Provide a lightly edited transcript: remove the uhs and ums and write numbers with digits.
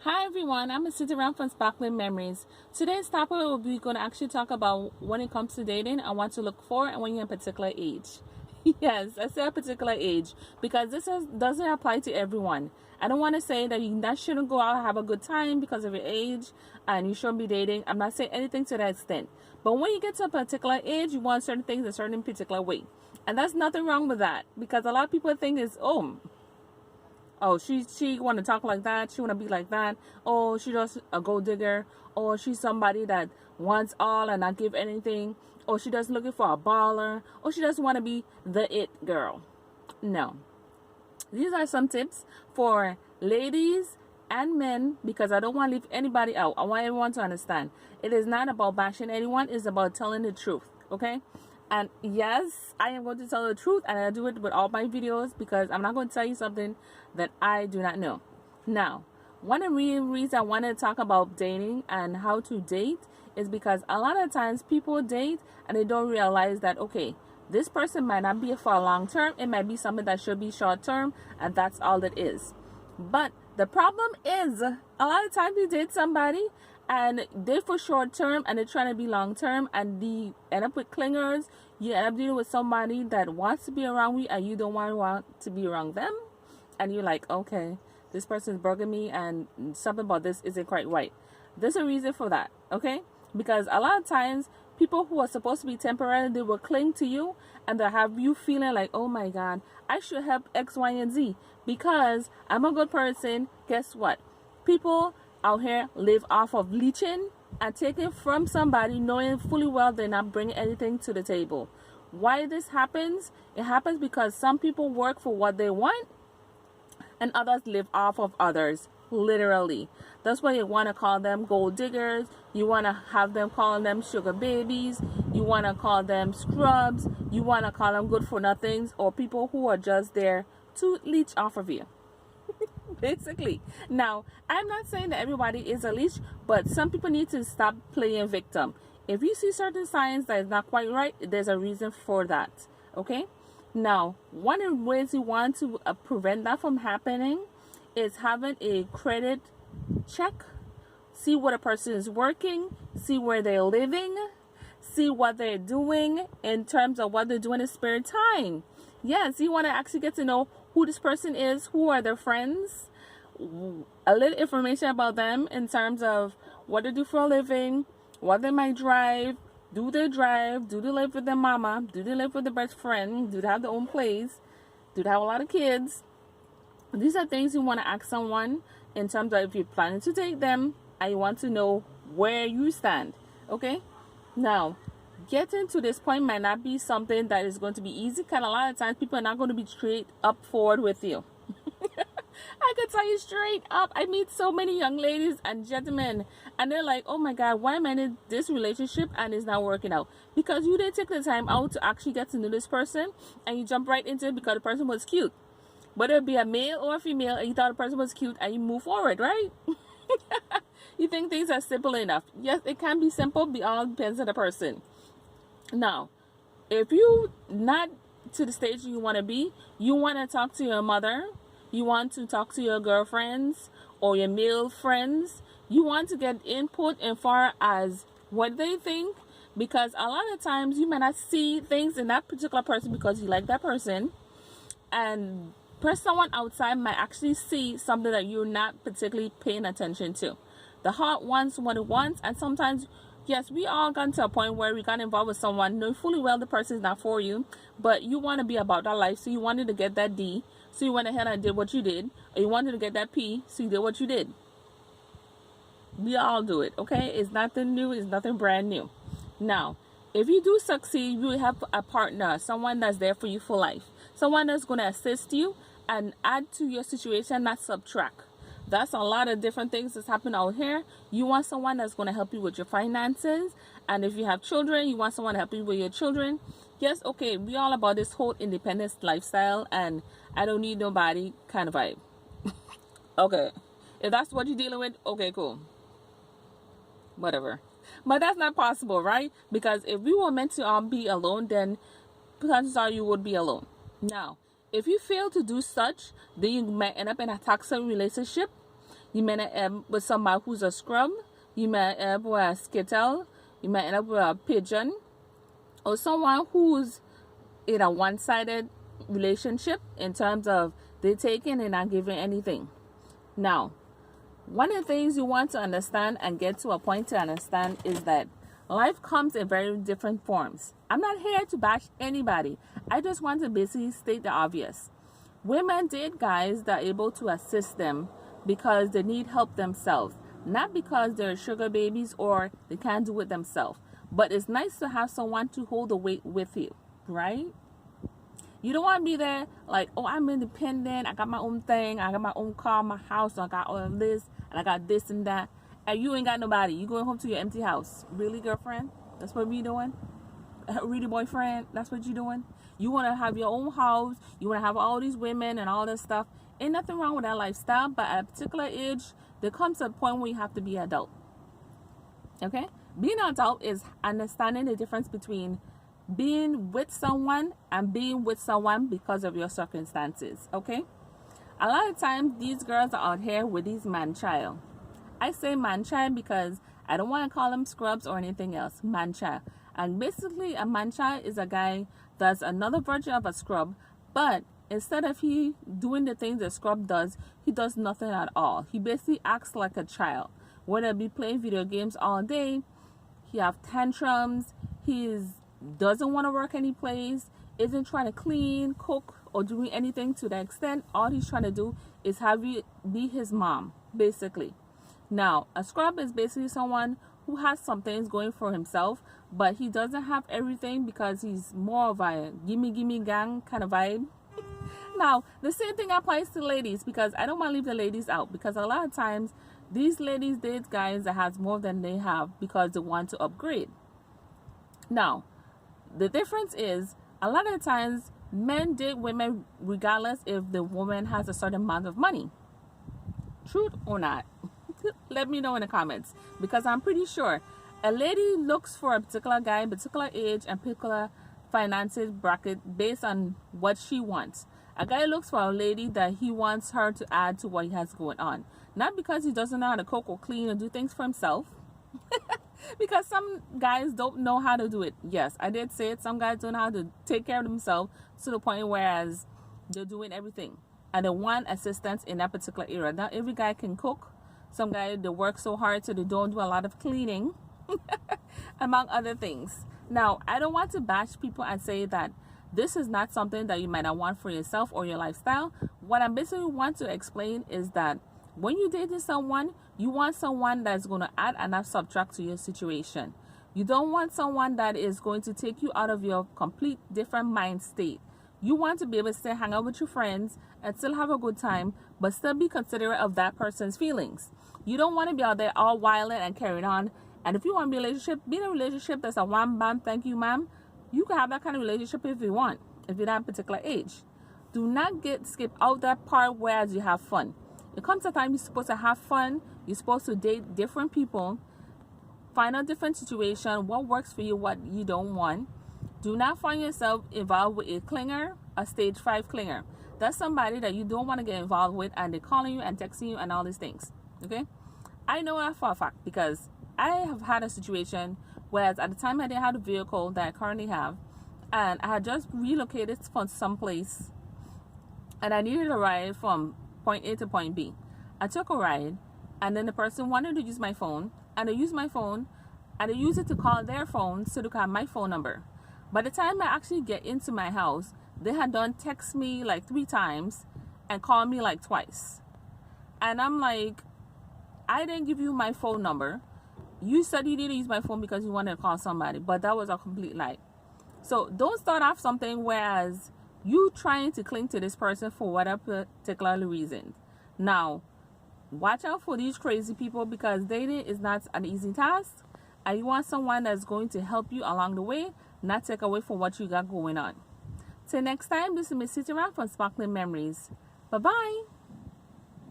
Hi everyone, I'm sitting around from Sparkling Memories. Today's topic will be going to actually talk about when it comes to dating and what to look for and when you're in a particular age. Yes, I say a particular age because doesn't apply to everyone. I don't want to say that you that shouldn't go out and have a good time because of your age and you shouldn't be dating. I'm not saying anything to that extent. But when you get to a particular age, you want certain things a certain particular way. And there's nothing wrong with that because a lot of people think is, oh, she want to talk like that. She want to be like that. Oh, she just a gold digger. Or she's somebody that wants all and not give anything. Or she just looking for a baller. Or she just want to be the it girl. No. These are some tips for ladies and men because I don't want to leave anybody out. I want everyone to understand. It is not about bashing anyone. It's about telling the truth. Okay? And yes, I am going to tell the truth, and I do it with all my videos because I'm not going to tell you something that I do not know. Now, one of the reasons I want to talk about dating and how to date is because a lot of times people date and they don't realize that, okay, this person might not be for a long term. It might be something that should be short term, and that's all it is. But the problem is a lot of times you date somebody and they for short term and they're trying to be long term and they end up with clingers. You end up dealing with somebody that wants to be around you and you don't want to be around them, and you're like, okay, this person's bugging me and something about this isn't quite right. There's a reason for that, okay? Because a lot of times people who are supposed to be temporary, they will cling to you and they'll have you feeling like, oh my god, I should help X, Y, and Z because I'm a good person. Guess what? People out here live off of leeching and taking from somebody knowing fully well they're not bringing anything to the table. Why this happens? It happens because some people work for what they want and others live off of others, literally. That's why you want to call them gold diggers. You want to have them calling them sugar babies. You want to call them scrubs. You want to call them good for nothings, or people who are just there to leech off of you. Basically. Now, I'm not saying that everybody is a leech, but some people need to stop playing victim. If you see certain signs that is not quite right, there's a reason for that. Okay? Now, one of the ways you want to prevent that from happening is having a credit check. See what a person is working, see where they're living, see what they're doing in terms of what they're doing in spare time. Yes, you want to actually get to know who this person is, who are their friends, a little information about them in terms of what they do for a living, what they might drive. Do they drive? Do they live with their mama? Do they live with their best friend? Do they have their own place? Do they have a lot of kids? These are things you want to ask someone in terms of if you're planning to date them and you want to know where you stand. Okay? Now, getting to this point might not be something that is going to be easy because a lot of times people are not going to be straight up forward with you. I can tell you straight up, I meet so many young ladies and gentlemen and they're like, oh my god, why am I in this relationship and it's not working out? Because you didn't take the time out to actually get to know this person and you jump right into it because the person was cute. Whether it be a male or a female and you thought the person was cute and you move forward, right? You think things are simple enough. Yes, it can be simple, but it all depends on the person. Now, if you not to the stage you want to be, you want to talk to your mother, you want to talk to your girlfriends or your male friends, you want to get input as far as what they think, because a lot of times you might not see things in that particular person because you like that person, and someone outside might actually see something that you're not particularly paying attention to. The heart wants what it wants, and sometimes, yes, we all got to a point where we got involved with someone, know fully well the person is not for you, but you want to be about that life, so you wanted to get that D, so you went ahead and did what you did, or you wanted to get that P, so you did what you did. We all do it, okay? It's nothing new, it's nothing brand new. Now, if you do succeed, you have a partner, someone that's there for you for life, someone that's going to assist you and add to your situation, not subtract. That's a lot of different things that's happening out here. You want someone that's going to help you with your finances, and if you have children, you want someone to help you with your children. Yes, okay, we all about this whole independence lifestyle and I don't need nobody kind of vibe. Okay, if that's what you're dealing with, okay, cool, whatever. But that's not possible, right? Because if we were meant to all be alone, then chances are you would be alone. Now, if you fail to do such, then you might end up in a toxic relationship. You may end up with somebody who's a scrub. You may end up with a skittle. You may end up with a pigeon. Or someone who's in a one-sided relationship in terms of they're taking and not giving anything. Now, one of the things you want to understand and get to a point to understand is that life comes in very different forms. I'm not here to bash anybody. I just want to basically state the obvious. Women date guys that are able to assist them because they need help themselves, not because they're sugar babies or they can't do it themselves. But it's nice to have someone to hold the weight with you, right? You don't want to be there like, oh, I'm independent, I got my own thing, I got my own car, my house, I got all of this, and I got this and that, and you ain't got nobody. You going home to your empty house. Really, girlfriend? That's what we doing? Really, boyfriend? That's what you doing? You want to have your own house, you want to have all these women and all this stuff. Ain't nothing wrong with that lifestyle, but at a particular age, there comes a point where you have to be adult. Okay? Being an adult is understanding the difference between being with someone and being with someone because of your circumstances. Okay? A lot of times these girls are out here with these man-child. I say man-child because I don't want to call them scrubs or anything else. Man-child. And basically a man-child is a guy that's another version of a scrub, but instead of he doing the things a scrub does, he does nothing at all. He basically acts like a child. Whether it be playing video games all day, he have tantrums, doesn't want to work any place, isn't trying to clean, cook, or doing anything to that extent. All he's trying to do is have you be his mom, basically. Now, a scrub is basically someone who has some things going for himself, but he doesn't have everything because he's more of a gimme gang kind of vibe. Now, the same thing applies to ladies, because I don't want to leave the ladies out, because a lot of times these ladies date guys that has more than they have because they want to upgrade. Now, the difference is a lot of times men date women regardless if the woman has a certain amount of money. Truth or not? Let me know in the comments, because I'm pretty sure a lady looks for a particular guy, particular age, and particular finances bracket based on what she wants. A guy looks for a lady that he wants her to add to what he has going on. Not because he doesn't know how to cook or clean or do things for himself. Because some guys don't know how to do it. Yes, I did say it. Some guys don't know how to take care of themselves to the point whereas they're doing everything. And they want assistance in that particular area. Not every guy can cook. Some guys, they work so hard so they don't do a lot of cleaning. Among other things. Now, I don't want to bash people and say that this is not something that you might not want for yourself or your lifestyle. What I basically want to explain is that when you're dating someone, you want someone that's going to add and not subtract to your situation. You don't want someone that is going to take you out of your complete different mind state. You want to be able to still hang out with your friends and still have a good time, but still be considerate of that person's feelings. You don't want to be out there all wild and carrying on. And if you want to be in a relationship, be in a relationship that's a wham bam, thank you ma'am. You can have that kind of relationship if you want, if you're at a particular age. Do not skip out that part whereas you have fun. It comes a time you're supposed to have fun. You're supposed to date different people, find a different situation, what works for you, what you don't want. Do not find yourself involved with a clinger, a stage 5 clinger. That's somebody that you don't want to get involved with, and they're calling you and texting you and all these things. Okay? I know that for a fact because I have had a situation whereas at the time I didn't have the vehicle that I currently have, and I had just relocated from someplace and I needed a ride from point A to point B. I took a ride, and then the person wanted to use my phone, and they used my phone, and they used it to call their phone so they could have my phone number. By the time I actually get into my house, they had done text me like 3 times and call me like twice. And I'm like, I didn't give you my phone number. You said you didn't use my phone because you wanted to call somebody, but that was a complete lie. So don't start off something whereas you trying to cling to this person for whatever particular reason. Now, watch out for these crazy people, because dating is not an easy task, and you want someone that's going to help you along the way, not take away from what you got going on. Till next time, this is Miss City Around from Sparkling Memories. Bye-bye.